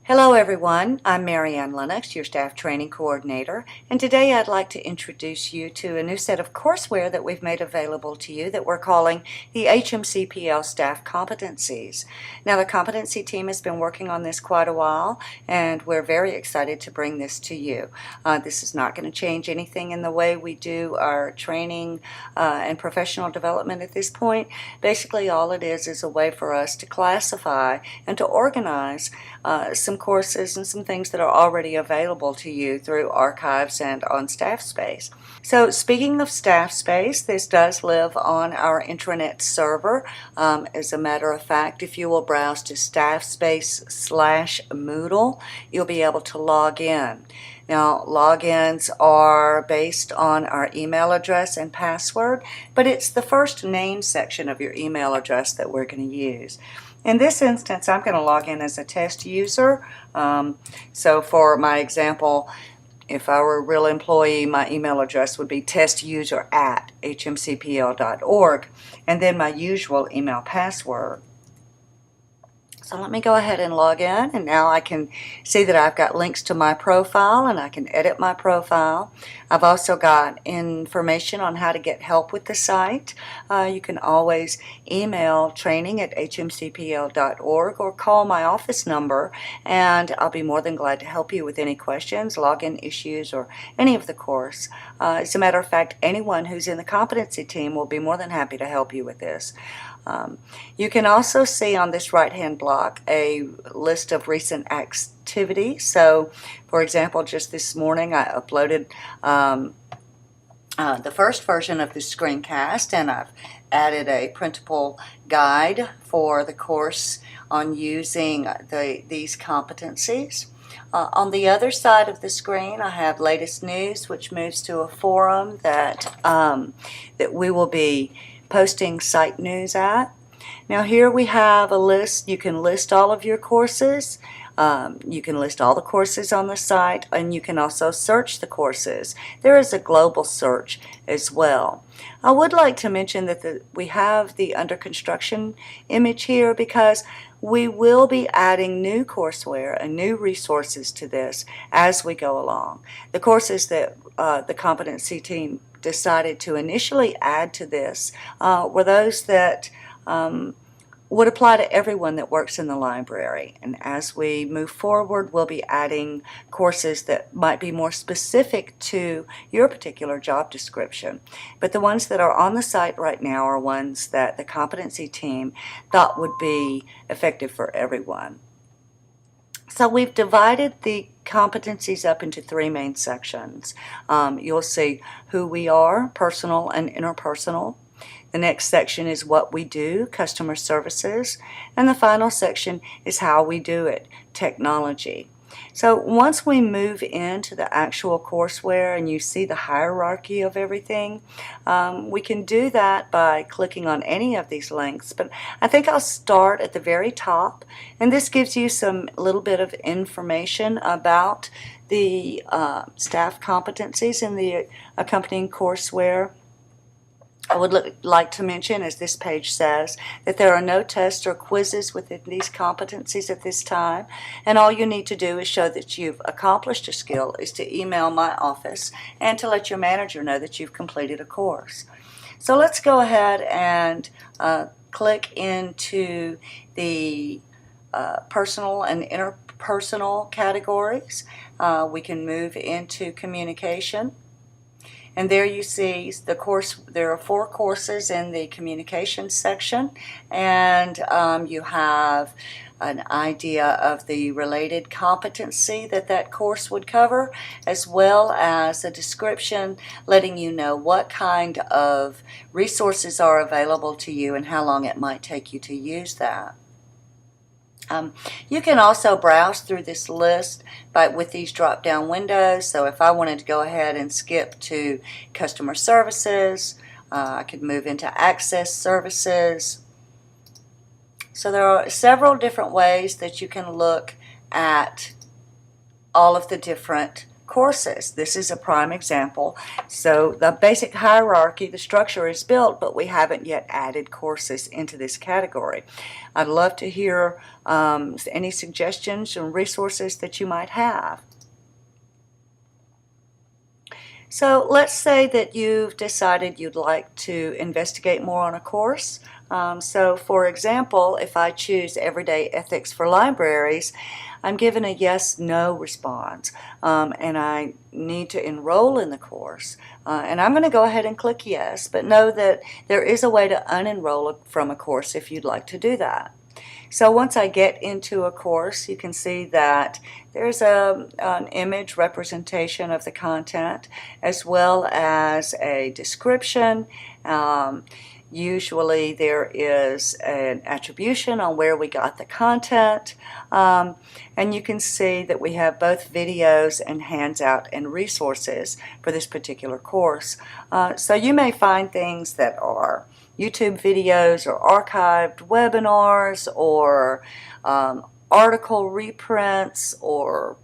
Hello everyone, I'm Marianne Lennox, your Staff Training Coordinator, and today I'd like to introduce you to a new set of courseware that we've made available to you that we're calling the HMCPL Staff Competencies. Now the competency team has been working on this quite a while and we're very excited to bring this to you. This is not going to change anything in the way we do our training and professional development at this point. Basically all it is a way for us to classify and to organize some courses and some things that are already available to you through archives and on StaffSpace. So speaking of StaffSpace, this does live on our intranet server. As a matter of fact, if you will browse to StaffSpace/Moodle, you'll be able to log in. Now, logins are based on our email address and password, but it's the first name section of your email address that we're going to use. In this instance, I'm going to log in as a test user. So for my example, if I were a real employee, my email address would be testuser@hmcpl.org, and then my usual email password. So let me go ahead and log in, and now I can see that I've got links to my profile and I can edit my profile. I've also got information on how to get help with the site. You can always email training@hmcpl.org or call my office number, and I'll be more than glad to help you with any questions, login issues, or any of the course. As a matter of fact, anyone who's in the competency team will be more than happy to help you with this. You can also see on this right-hand block a list of recent activities. So, for example, just this morning I uploaded the first version of the screencast, and I've added a printable guide for the course on using these competencies. On the other side of the screen, I have latest news, which moves to a forum that we will be posting site news at. Now here we have a list. You can list all of your courses. You can list all the courses on the site, and you can also search the courses. There is a global search as well. I would like to mention that we have the under construction image here because we will be adding new courseware and new resources to this as we go along. The courses that the competency team decided to initially add to this were those that would apply to everyone that works in the library. And as we move forward, we'll be adding courses that might be more specific to your particular job description. But the ones that are on the site right now are ones that the competency team thought would be effective for everyone. So we've divided the competencies up into three main sections. You'll see who we are, personal and interpersonal. The next section is what we do, customer services. And the final section is how we do it, technology. So once we move into the actual courseware and you see the hierarchy of everything, we can do that by clicking on any of these links. But I think I'll start at the very top, and this gives you some little bit of information about the staff competencies and the accompanying courseware. I would like to mention, as this page says, that there are no tests or quizzes within these competencies at this time, and all you need to do is show that you've accomplished a skill is to email my office and to let your manager know that you've completed a course. So let's go ahead and click into the personal and interpersonal categories. We can move into communication. And there you see the course. There are 4 courses in the communications section, and you have an idea of the related competency that course would cover, as well as a description letting you know what kind of resources are available to you and how long it might take you to use that. You can also browse through this list with these drop-down windows. So if I wanted to go ahead and skip to customer services, I could move into access services. So there are several different ways that you can look at all of the different courses. This is a prime example. So the basic hierarchy, the structure is built, but we haven't yet added courses into this category. I'd love to hear any suggestions and resources that you might have. So let's say that you've decided you'd like to investigate more on a course. So for example, if I choose Everyday Ethics for Libraries, I'm given a yes/no response, and I need to enroll in the course. And I'm going to go ahead and click yes, but know that there is a way to unenroll from a course if you'd like to do that. So once I get into a course, you can see that there's an image representation of the content as well as a description. Usually there is an attribution on where we got the content, and you can see that we have both videos and handout and resources for this particular course. So you may find things that are YouTube videos or archived webinars or article reprints or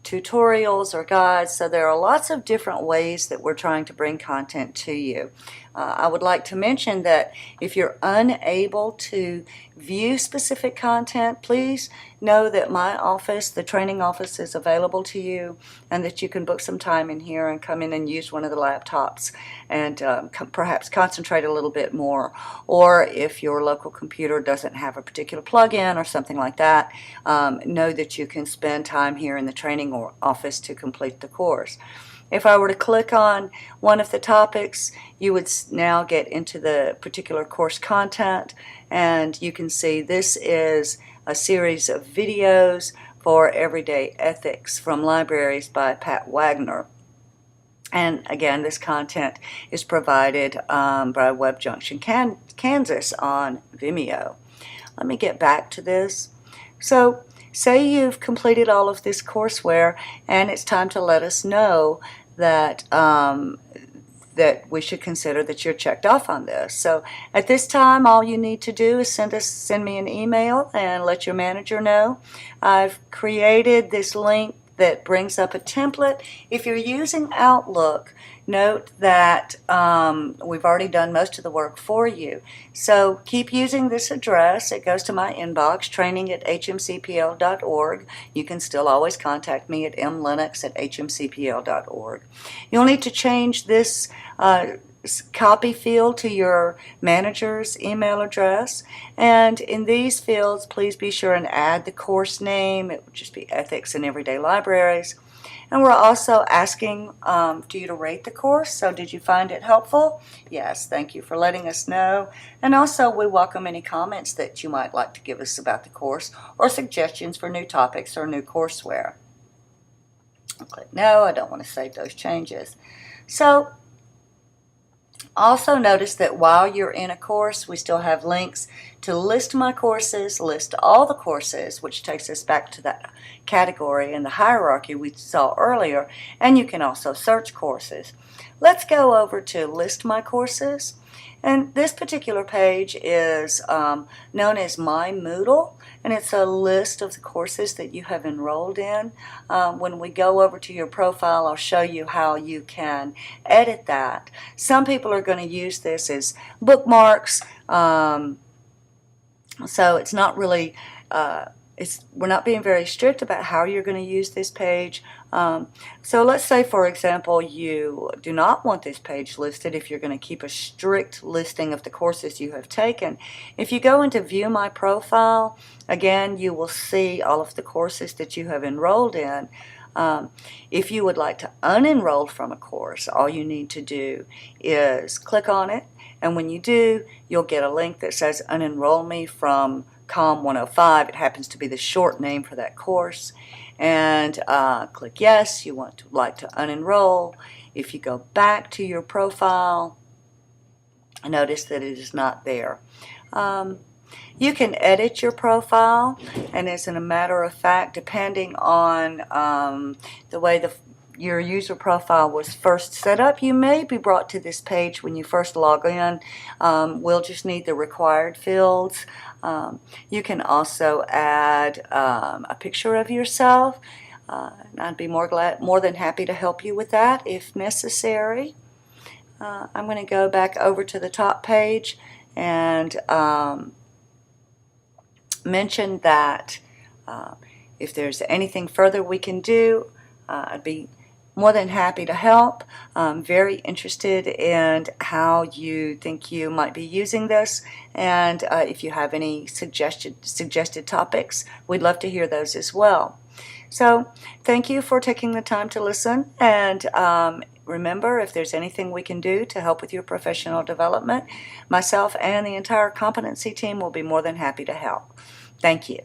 tutorials or guides. So there are lots of different ways that we're trying to bring content to you. I would like to mention that if you're unable to view specific content, please know that my office, the training office, is available to you, and that you can book some time in here and come in and use one of the laptops and perhaps concentrate a little bit more. Or if your local computer doesn't have a particular plug-in or something like that, know that you can spend time here in the training office to complete the course. If I were to click on one of the topics, you would now get into the particular course content, and you can see this is a series of videos for Everyday Ethics from Libraries by Pat Wagner. And again, this content is provided by Web Junction, Kansas on Vimeo. Let me get back to this. So say you've completed all of this courseware and it's time to let us know that that we should consider that you're checked off on this. So at this time, all you need to do is send me an email and let your manager know. I've created this link that brings up a template. If you're using Outlook, note that we've already done most of the work for you. So keep using this address. It goes to my inbox, training@hmcpl.org. You can still always contact me at mlinux@hmcpl.org. You'll need to change this copy field to your manager's email address, and in these fields please be sure and add the course name. It would just be Ethics in Everyday Libraries. And we're also asking for you to rate the course. So did you find it helpful? Yes, thank you for letting us know. And also we welcome any comments that you might like to give us about the course or suggestions for new topics or new courseware. I'll click no, I don't want to save those changes. So also notice that while you're in a course, we still have links to list my courses, list all the courses, which takes us back to that category and the hierarchy we saw earlier, and you can also search courses. Let's go over to list my courses, and this particular page is known as My Moodle, and it's a list of the courses that you have enrolled in. When we go over to your profile, I'll show you how you can edit that. Some people are going to use this as bookmarks, so it's not really we're not being very strict about how you're going to use this page. So let's say, for example, you do not want this page listed. If you're going to keep a strict listing of the courses you have taken, if you go into View My Profile, again, you will see all of the courses that you have enrolled in. If you would like to unenroll from a course, all you need to do is click on it, and when you do, you'll get a link that says Unenroll Me from COM 105. It happens to be the short name for that course. And click yes, you want to like to unenroll. If you go back to your profile, notice that it is not there. You can edit your profile, and as a matter of fact, depending on the way your user profile was first set up, you may be brought to this page when you first log in. We'll just need the required fields. You can also add a picture of yourself. And I'd be more than happy to help you with that if necessary. I'm going to go back over to the top page and mention that if there's anything further we can do, I'd be more than happy to help. I'm very interested in how you think you might be using this, and if you have any suggested topics, we'd love to hear those as well. So thank you for taking the time to listen, and remember, if there's anything we can do to help with your professional development, myself and the entire competency team will be more than happy to help. Thank you.